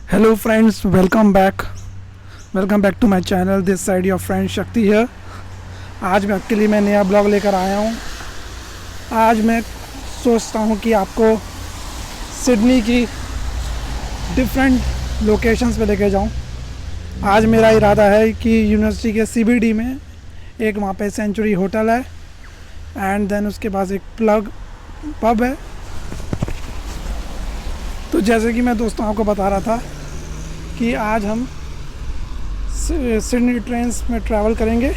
Hello friends, welcome back to my channel. This side your friend Shakti है। आज मैं आपके लिए नया ब्लॉग लेकर आया हूँ। आज मैं सोचता हूँ कि आपको सिडनी की डिफरेंट लोकेशंस पे लेके जाऊँ। आज मेरा इरादा है कि यूनिवर्सिटी के सीबीडी में एक वहाँ पे सेंचुरी होटल है एंड देन उसके पास एक पब है। तो जैसे कि मैं दोस्तों आपको बता रहा था कि आज हम सिडनी ट्रेन में ट्रैवल करेंगे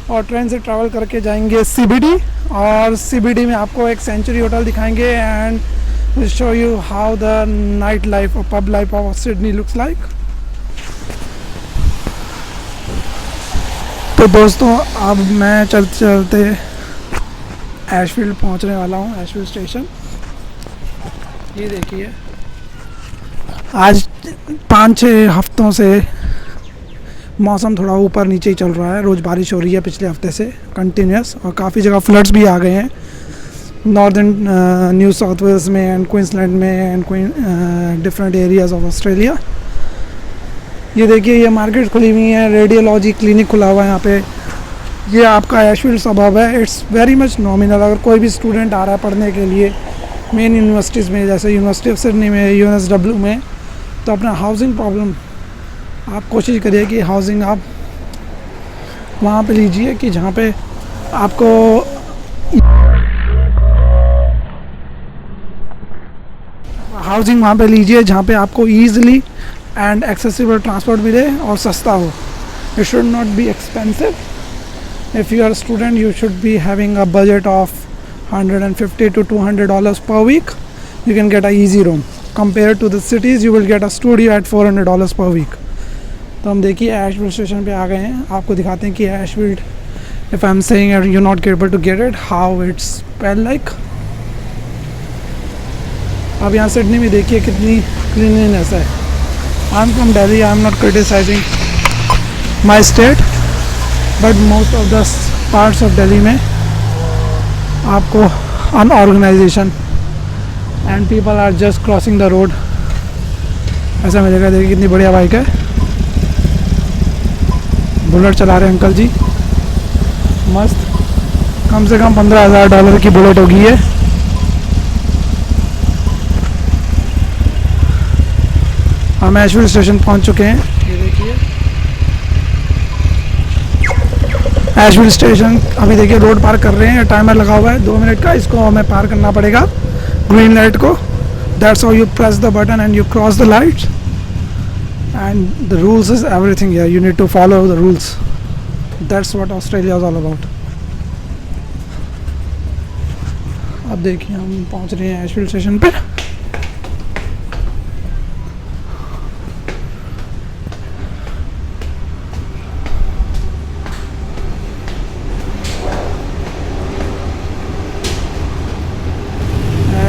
और ट्रेन से ट्रैवल करके जाएंगे सीबीडी, और सीबीडी में आपको एक सेंचुरी होटल दिखाएंगे and will show you how the night life और pub life of Sydney looks like. तो दोस्तों अब मैं चलते चलते एशफील्ड पहुंचने वाला हूं, एशफील्ड स्टेशन। ये देखिए, आज 5-6 हफ्तों से मौसम थोड़ा ऊपर नीचे ही चल रहा है। रोज़ बारिश हो रही है पिछले हफ्ते से कंटिन्यूस, और काफ़ी जगह फ्लड्स भी आ गए हैं नॉर्दर्न न्यू साउथ वेल्स में एंड क्वींसलैंड में and different areas of Australia. ये देखिए, ये मार्केट खुली हुई है, रेडियोलॉजी क्लिनिक खुला हुआ है यहाँ पे। ये आपका एशफील्ड सबब है। It's very much nominal. अगर कोई भी स्टूडेंट आ रहा है पढ़ने के लिए मेन यूनिवर्सिटीज़ में, जैसे यूनिवर्सिटी ऑफ सिडनी में, यूएनएसडब्ल्यू में, तो अपना हाउसिंग प्रॉब्लम आप कोशिश करिए कि हाउसिंग आप वहाँ पे लीजिए कि जहाँ पे आपको हाउसिंग वहाँ पे लीजिए जहाँ पे आपको ईज़िली एंड एक्सेसिबल ट्रांसपोर्ट मिले और सस्ता हो। It should not be expensive. If you are student you should be having a budget of $150 to $200 per week. You can get a easy room. Compared to the cities, you will get a studio at $400 per week. तो हम देखिए एशफील्ड station पे आ गए हैं। आपको दिखाते हैं कि एशफील्ड, if I'm saying you're not able to get it, how it's spelled like. अब यहाँ सिडनी में देखिए कितनी क्लीनलीनेस है। I'm from Delhi. I'm not criticizing my state, but most of the parts of Delhi में आपको unorganisation and people are just crossing the road ऐसा मिलेगा। देखिए कितनी बढ़िया बाइक है, बुलेट चला रहे हैं अंकल जी, मस्त। कम से कम $15,000 की बुलेट होगी ये। हम एशफील्ड स्टेशन पहुंच चुके हैं। ये देखिए एशफील्ड स्टेशन। अभी देखिए रोड पार कर रहे हैं, टाइमर लगा हुआ है 2 मिनट का, इसको हमें पार करना पड़ेगा ग्रीन लाइट को। That's how you press the button and you cross the light and the rules is everything here. You need to follow the rules. That's what Australia is all about. अब देखिए हम पहुंच रहे हैं एशफील्ड station पे।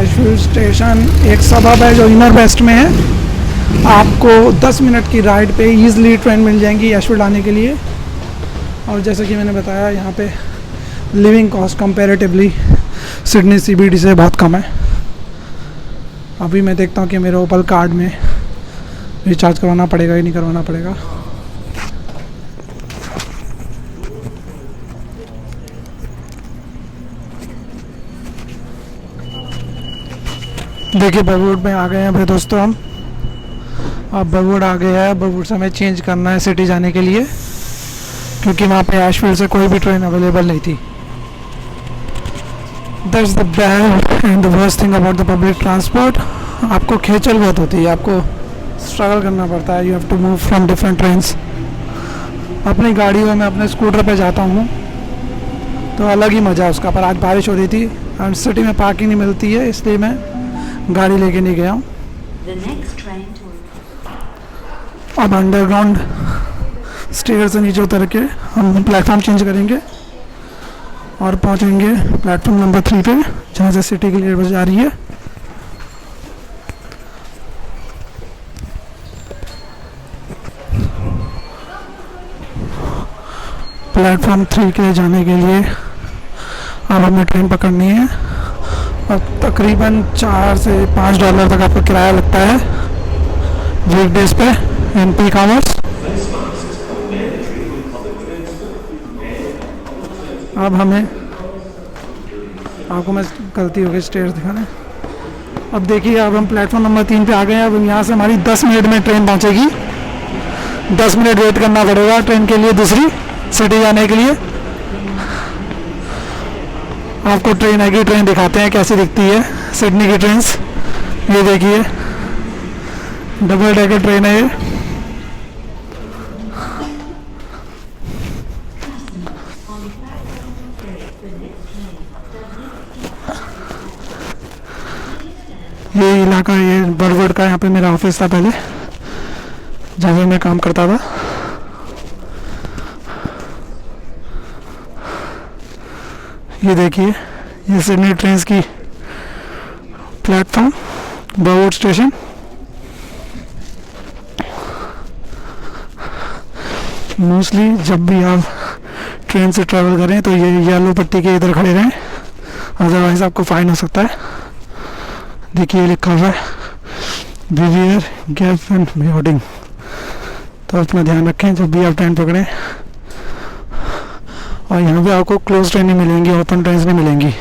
एशफील्ड station एक सबब है जो इनर वेस्ट में है। आपको 10 मिनट की राइड पे ईज़िली ट्रेन मिल जाएंगी एशफील्ड आने के लिए। और जैसे कि मैंने बताया, यहाँ पे living cost comparatively Sydney CBD से बहुत कम है। अभी मैं देखता हूँ कि मेरे ओपल कार्ड में रिचार्ज करवाना पड़ेगा या नहीं करवाना पड़ेगा। देखिए बवुड में आ गए हैं भाई दोस्तों हम। अब बवुड आ गया है। बवुड से हमें चेंज करना है सिटी जाने के लिए, क्योंकि वहाँ पे एशफील्ड से कोई भी ट्रेन अवेलेबल नहीं थी। That's the bad and the worst thing about the public transport. आपको खेचल बहुत होती है, आपको स्ट्रगल करना पड़ता है। You have to move from different trains. अपनी गाड़ियों में अपने स्कूटर पे जाता हूँ तो अलग ही मज़ा है उसका। पर आज बारिश हो रही थी एंड सिटी में पार्किंग नहीं मिलती है, इसलिए मैं गाड़ी लेके नहीं गया हूँ। अब अंडरग्राउंड स्टेयर से नीचे उतर के हम प्लेटफॉर्म चेंज करेंगे और पहुँचेंगे प्लेटफॉर्म नंबर 3 पे, जहाँ से सिटी के लिए बस जा रही है। प्लेटफॉर्म 3 के लिए जाने के लिए अब हमें ट्रेन पकड़नी है और तकरीबन $4 से $5 तक आपका किराया लगता है। वीकडेज पे इन पीक आवर्स। अब हमें आपको मैं गलती हो गई स्टेयर्स दिखाने। अब देखिए अब हम प्लेटफॉर्म नंबर 3 पे आ गए हैं। अब यहाँ से हमारी 10 मिनट में ट्रेन पहुँचेगी। 10 मिनट वेट करना पड़ेगा ट्रेन के लिए, दूसरी सिटी जाने के लिए। आपको ट्रेन आएगी, ट्रेन दिखाते हैं कैसी दिखती है सिडनी की ट्रेन। ये देखिए डबल डेकर ट्रेन है ये इलाका, ये बरगढ़ का, यहाँ पे मेरा ऑफिस था पहले जहाँ पे मैं काम करता था। ये देखिए ये सिडनी ट्रेन की प्लेटफॉर्म, बरगढ़ स्टेशन। मोस्टली जब भी आप ट्रेन से ट्रैवल करें तो ये येलो पट्टी के इधर खड़े रहें, अदरवाइज आपको फाइन हो सकता है। देखिए लिखा हुआ है बिहेवियर गैप एंड बोर्डिंग, तो अपना ध्यान रखें जब भी आप ट्रेन पकड़ें। और यहाँ पे आपको क्लोज ट्रेन नहीं मिलेंगी, ओपन ट्रेन नहीं मिलेंगी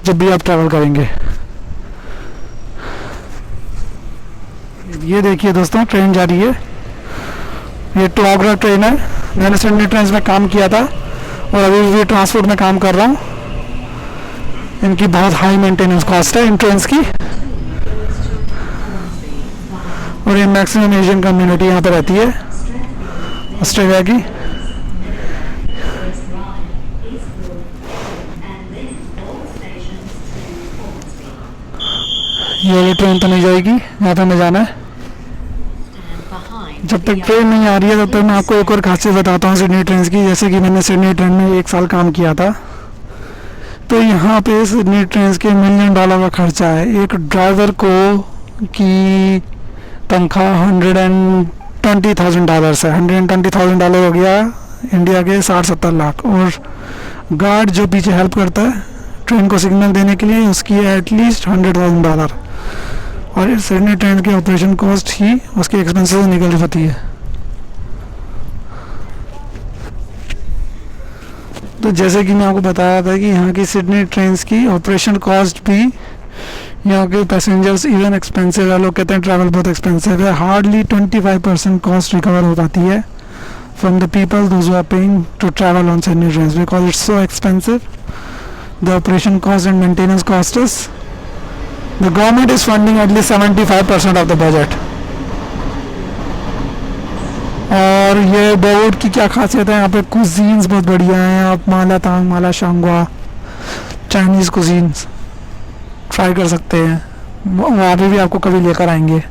जब भी आप ट्रैवल करेंगे। ये देखिए दोस्तों ट्रेन जा रही है, ये टू आगरा ट्रेन है। मैंने सिडनी ट्रेन में काम किया था और अभी भी ट्रांसपोर्ट में काम कर रहा हूँ। इनकी बहुत हाई मेंटेनेंस कॉस्ट है इन ट्रेन की, और ये मैक्सिमम एशियन कम्युनिटी यहाँ पर रहती है ऑस्ट्रेलिया की। ये ट्रेन तो नहीं जाएगी यहाँ पे हमें जाना है। जब तक ट्रेन नहीं आ रही है तब तक मैं आपको एक और खासियत बताता हूँ सिडनी ट्रेन की। जैसे कि मैंने सिडनी ट्रेन में 1 साल काम किया था, तो यहाँ पे सिडनी ट्रेन के $1 मिलियन का खर्चा है। एक ड्राइवर को की तनख्वाह $120,000 है। $120,000 हो गया इंडिया के 60-70 लाख। और गार्ड जो पीछे हेल्प करता है ट्रेन को सिग्नल देने के लिए, उसकी है एटलीस्ट $100,000। और सिडनी ट्रेन की ऑपरेशन कॉस्ट ही उसके एक्सपेंसेस से निकल जाती है। तो जैसे कि मैं आपको बताया था कि यहाँ की सिडनी ट्रेन की ऑपरेशन कॉस्ट भी, यहाँ के पैसेंजर्स इवन एक्सपेंसिव है। लोग कहते हैं ट्रैवल बहुत एक्सपेंसिव है। हार्डली 25% कॉस्ट रिकवर हो पाती है from the people those who are paying to travel on Sydney train, because it's so expensive. The operation cost and maintenance cost is, the government is funding at least 75% of the budget। और ये board की क्या खासियत है, यहाँ पे cuisines बहुत बढ़िया हैं। आप माला तांग, माला शांगवा, चाइनीज़ कुजीन्स ट्राई कर सकते हैं। वहाँ पे भी आपको कभी लेकर आएंगे।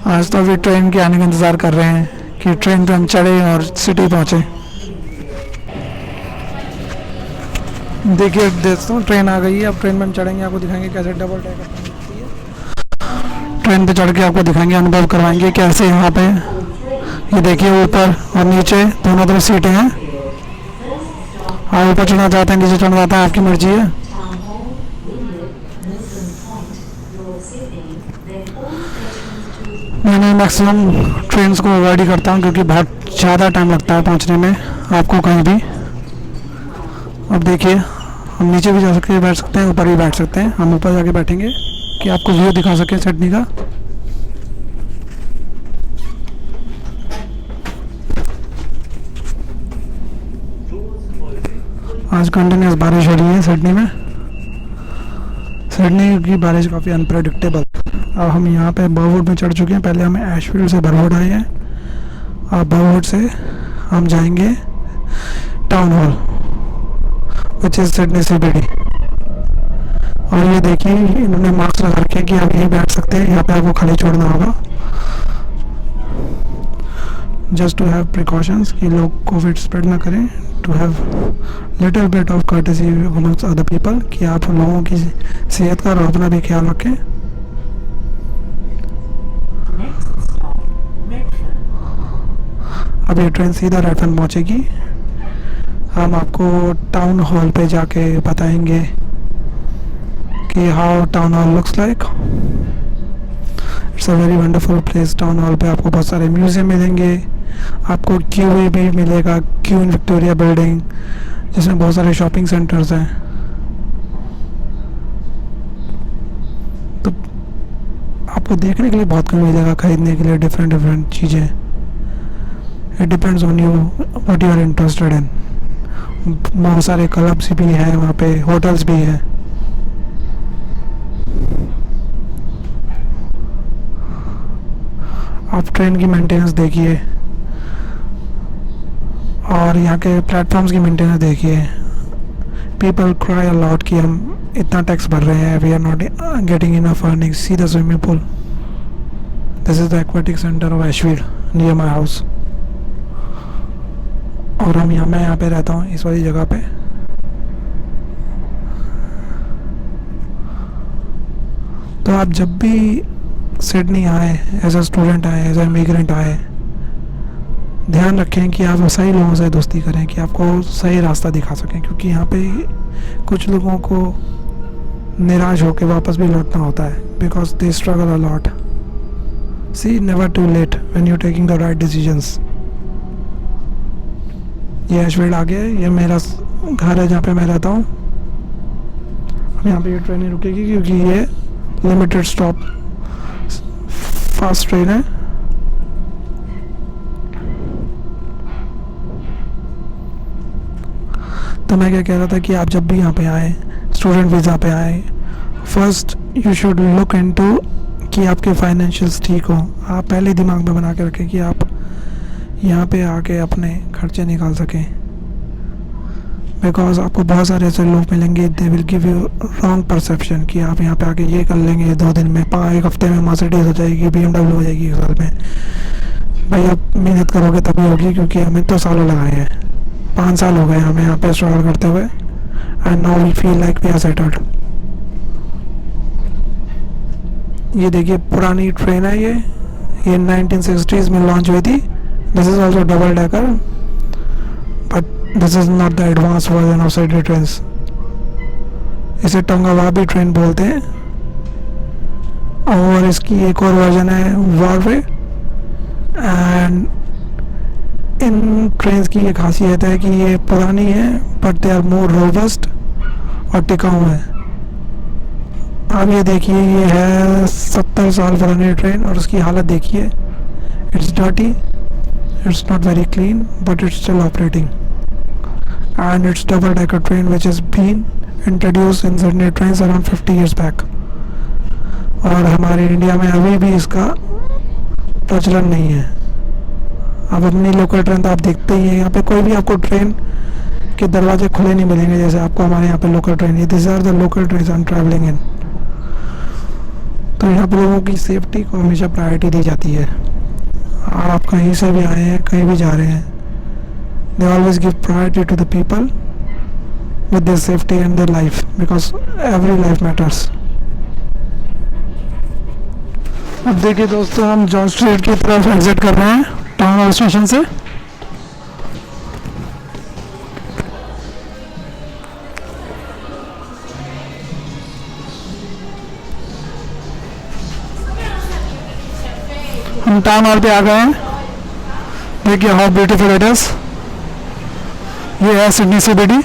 आज तो अभी ट्रेन के आने का इंतज़ार कर रहे हैं कि ट्रेन पे हम चढ़े और सिटी पहुँचे। देखिए दोस्तों ट्रेन आ गई है। अब ट्रेन में हम चढ़ेंगे, आपको दिखाएंगे कैसे डबल डेकर ट्रेन दिखती है। ट्रेन पे चढ़ के आपको दिखाएंगे, अनुभव करवाएंगे कैसे यहाँ पे। ये देखिए ऊपर और नीचे दोनों तरफ सीटें हैं। आप ऊपर चढ़ना चाहते हैं, नीचे चढ़ना चाहते हैं, आपकी मर्जी है। मैंने मैक्सिमम ट्रेन को अवॉइड ही करता हूँ क्योंकि बहुत ज़्यादा टाइम लगता है पहुँचने में आपको कहीं भी। अब देखिए हम नीचे भी जा सकते हैं, बैठ सकते हैं, ऊपर भी बैठ सकते हैं। हम ऊपर जाके बैठेंगे कि आपको व्यू दिखा सकें सिडनी का। आज कंटिन्यूस बारिश हो रही है सिडनी में। सिडनी की बारिश काफ़ी अनप्रेडिक्टेबल। अब हम यहाँ पे बरवुड में चढ़ चुके हैं। पहले हमें एशफील्ड से बरवुड आए हैं। अब बरवुड से हम जाएंगे town hall, which is Sydney CBD। और ये देखिए इन्होंने मास्क लगा रखे कि आप यहीं बैठ सकते हैं, यहाँ पे आपको खाली छोड़ना होगा जस्ट टू हैव प्रिकॉशंस कि लोग कोविड स्प्रेड ना करें, to have little bit of courtesy amongst other people कि आप लोगों की सेहत का और अपना भी ख्याल रखें। अब ये ट्रेन सीधा रेडफर्न पहुँचेगी। हम आपको टाउन हॉल पे जाके बताएंगे कि how town hall looks like. It's a very wonderful place. Town hall पे आपको बहुत सारे म्यूज़ियम मिलेंगे, आपको क्यू भी मिलेगा, क्यू इन विक्टोरिया बिल्डिंग, जिसमें बहुत सारे शॉपिंग सेंटर्स हैं। तो आपको देखने के लिए बहुत कुछ मिलेगा, खरीदने के लिए डिफरेंट डिफरेंट चीज़ें। It depends on you what you are interested in. बहुत सारे क्लब्स भी हैं वहाँ पे, होटल्स भी हैं। आप ट्रेन की मेंटेनेंस देखिए और यहाँ के प्लेटफॉर्म्स की मेंटेनेंस देखिए। पीपल क्राई अ लॉट कि हम इतना टैक्स भर रहे हैं, we are not getting enough earning. See the swimming pool, this is the aquatic centre of Ashfield near my house. और मैं यहाँ पे रहता हूँ, इस वाली जगह पे। तो आप जब भी सिडनी आए, एज अ स्टूडेंट आए, एज अ इमिग्रेंट आए, ध्यान रखें कि आप सही लोगों से दोस्ती करें कि आपको सही रास्ता दिखा सकें, क्योंकि यहाँ पे कुछ लोगों को निराश होकर वापस भी लौटना होता है, because they struggle a lot. See, never too late when you taking the right decisions. ये एशफील्ड आ गया, ये मेरा घर है जहाँ पे मैं रहता हूँ। अब यहाँ पे ये ट्रेन नहीं रुकेगी क्योंकि ये लिमिटेड स्टॉप फास्ट ट्रेन है। तो मैं क्या कह रहा था कि आप जब भी यहाँ पे आए, स्टूडेंट वीज़ा पे आए, first you should look into कि आपके फाइनेंशियल्स ठीक हो। आप पहले दिमाग में बना के रखें कि आप यहाँ पे आके अपने खर्चे निकाल सकें, बिकॉज आपको बहुत सारे ऐसे लोग मिलेंगे, they will give you wrong perception कि आप यहाँ पे आके ये कर लेंगे 2 दिन में, 1 हफ्ते में मर्सिडीज हो जाएगी, BMW हो जाएगी 1 साल में। भाई आप मेहनत करोगे तभी होगी, क्योंकि हमें तो सालों लगाए हैं, 5 साल हो गए हमें यहाँ पे स्ट्रगल करते हुए, and now we feel like we are settled. ये देखिए पुरानी ट्रेन है, ये 1960s में लॉन्च हुई थी। This is also double decker, but this is not the advance version of city trains. इसे टोंगावाबी ट्रेन बोलते हैं, और इसकी एक और वर्जन है वॉरवे। एंड इन ट्रेन्स की ये खासियत है कि ये पुरानी है, but they are more robust और टिकाऊ है। अब ये देखिए, ये है 70 साल पुरानी ट्रेन, और उसकी हालत देखिए। It's dirty, it's not very clean, but it's still operating, and it's double decker train which has been introduced in Sydney trains around 50 years back। और हमारे इंडिया में अभी भी इसका प्रचलन नहीं है। अब अपनी लोकल ट्रेन तो आप देखते ही हैं, यहाँ पे कोई भी आपको ट्रेन के दरवाजे खुले नहीं मिलेंगे जैसे आपको हमारे यहाँ पे local train. This are the local train I am travelling in. तो यहाँ पर लोगों की सेफ्टी को हमेशा प्रायोरिटी दी जाती है। आप कहीं से भी आए हैं, कहीं भी जा रहे हैं, they always give priority to the people with their safety and their life, because every life matters. अब देखिए दोस्तों, हम जॉन स्ट्रीट की तरफ एग्जिट कर रहे हैं टाउन हॉल स्टेशन से। हम टाउन हॉल पे आ गए हैं। देखिए हाउ ब्यूटीफुल इट इज। ये है Sydney CBD।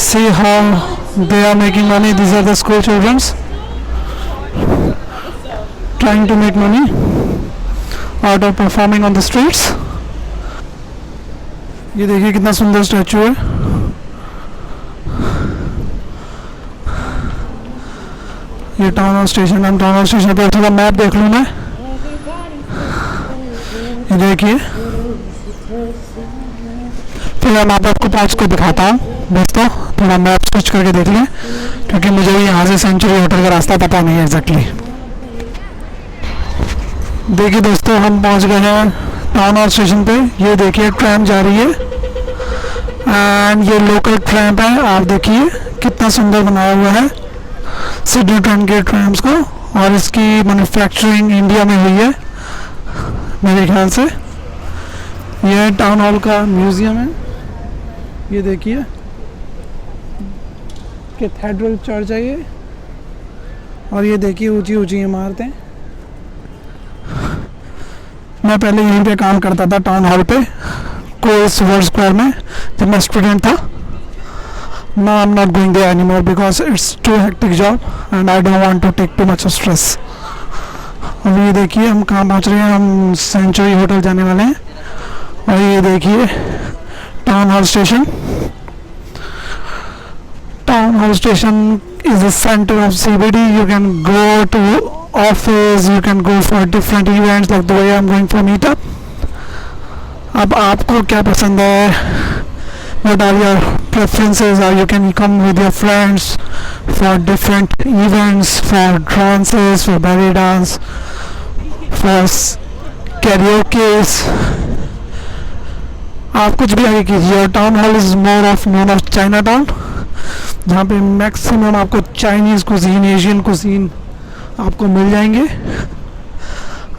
See how they are making money. These are the school childrens trying to make money out of performing on the streets. ये देखिए कितना सुंदर स्टैचू है। ये टाउन हॉल स्टेशन, हम town hall station पर थोड़ा मैप देख लूँ मैं। ये देखिए, फिर मैं आपको पहुँच को दिखाता हूँ दोस्तों। थोड़ा मैप स्विच करके देख लें, क्योंकि मुझे भी यहाँ से सेंचुरी होटल का रास्ता पता नहीं है एग्जैक्टली। देखिए दोस्तों, हम पहुँच गए हैं टाउन हॉल स्टेशन पे। ये देखिए ट्रैम जा रही है, एंड ये लोकल ट्रैम है। आप देखिए कितना सुंदर बनाया हुआ है सिडनी ट्रेन के ट्रैम्स को, और इसकी मैन्युफैक्चरिंग इंडिया में हुई है मेरे ख्याल से। यह टाउन हॉल का म्यूज़ियम है, ये देखिए। कैथेड्रल चर्च है ये। और ये देखिए ऊंची ऊंची इमारतें। मैं पहले यहीं पे काम करता था टाउन हॉल पे, कोर्स वर्ल्ड स्क्वायर में, जब मैं स्टूडेंट था। Now I'm not going there anymore because it's too hectic job and I don't want to take too much of stress. अभी ये देखिए हम कहाँ पहुँच रहे हैं, हम सेंचुरी होटल जाने वाले हैं। और ये देखिए town hall station. Town hall station is the center of CBD. You can go to office, you can go for different events like the way I'm going for meetup. अब आपको क्या पसंद है? What are your preferences? Or you can come with your friends for different events, for dances, for belly dance, for karaoke. आप कुछ भी आगे कीजिए। Town hall is more of known of China town, जहाँ पे मैक्सिमम आपको Chinese cuisine, Asian cuisine आपको मिल जाएंगे।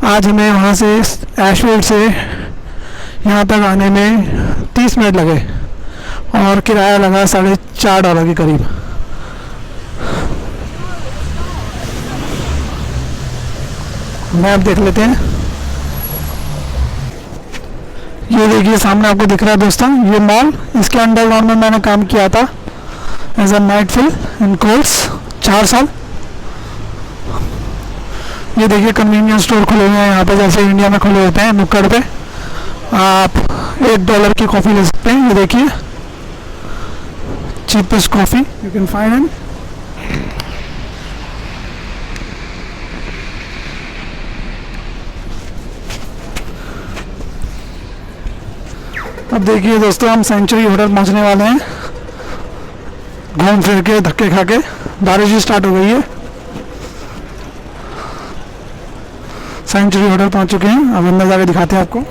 आज हमें वहाँ से एशफील्ड से यहाँ तक आने में 30 मिनट लगे और किराया लगा $4.5 के करीब। मैप देख लेते हैं। ये देखिए सामने आपको दिख रहा है दोस्तों, ये मॉल, इसके अंडरग्राउंड में मैंने काम किया था as a night fill in course 4 साल। ये देखिए कन्वीनियंस स्टोर खुले हुए हैं यहाँ पे, जैसे इंडिया में खुले होते हैं नुक्कड़ पे। आप $1 की कॉफ़ी ले सकते हैं। ये देखिए cheapest coffee you can find in. अब देखिए दोस्तों हम सेंचुरी होटल पहुंचने वाले हैं, घूम फिर के धक्के खा के। बारिश भी स्टार्ट हो गई है। सेंचुरी होटल पहुंच चुके हैं, अब अंदर जाके दिखाते हैं आपको।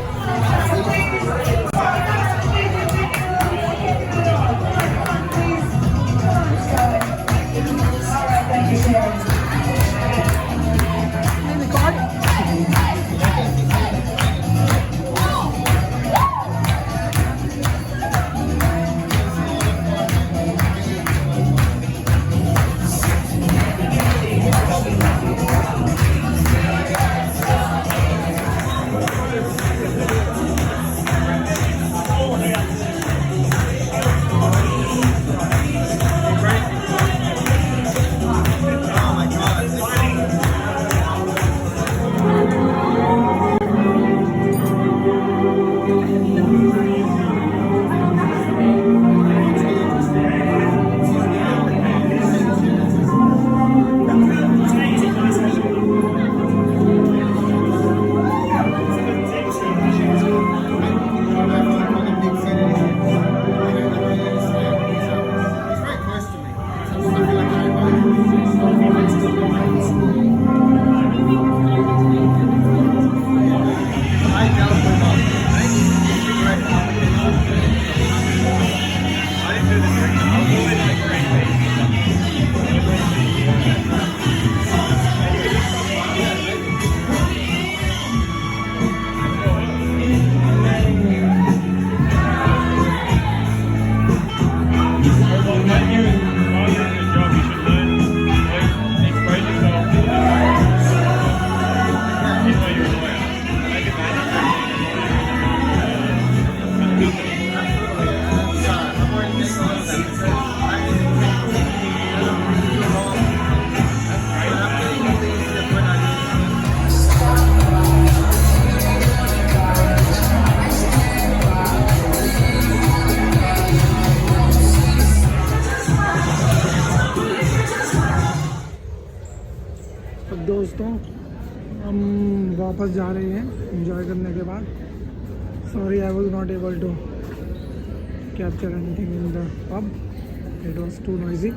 दोस्तों हम वापस जा रहे हैं एंजॉय करने के बाद। Sorry I was not able to capture anything in the pub, it was too noisy.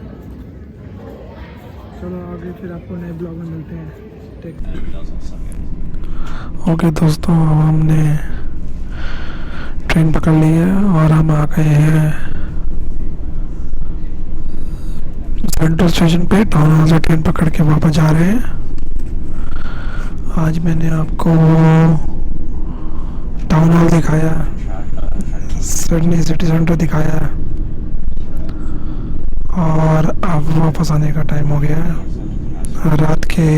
चलो आगे फिर आपको नए ब्लॉग में मिलते हैं। ओके दोस्तों, अब हमने ट्रेन पकड़ ली है और हम आ गए हैं सेंट्रल स्टेशन पे। टाउन हॉल से ट्रेन पकड़ के वापस जा रहे हैं। आज मैंने आपको टाउन हॉल दिखाया, सिडनी सिटी सेंटर दिखाया और अब वापस आने का टाइम हो गया है। रात के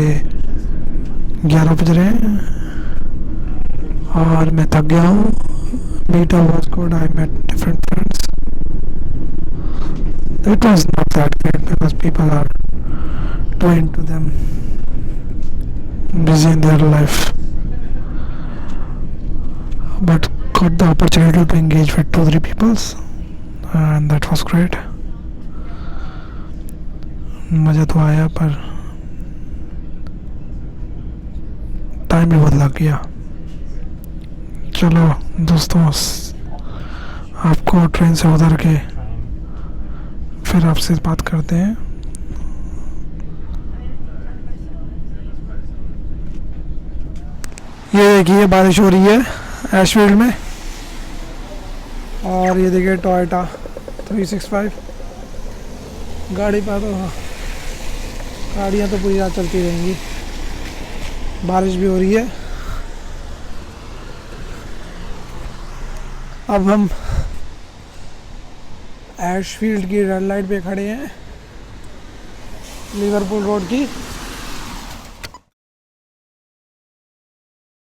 11 बज रहे हैं और मैं थक गया हूँ। Beta was good. I met different friends. It was not that great because people are too into them, busy in their life. But got the opportunity to engage with 2-3 peoples, and that was great. मज़ा तो आया पर time भी बहुत लग गया। चलो दोस्तों, आपको ट्रेन से उतर के फिर आपसे बात करते हैं। ये देखिए बारिश हो रही है एशफील्ड में, और ये देखिए टोयोटा 365 गाड़ी पर। तो हाँ, गाड़ियाँ तो पूरी रात चलती रहेंगी। बारिश भी हो रही है। अब हम एशफील्ड की रेड लाइट पे खड़े हैं, लिवरपूल रोड की।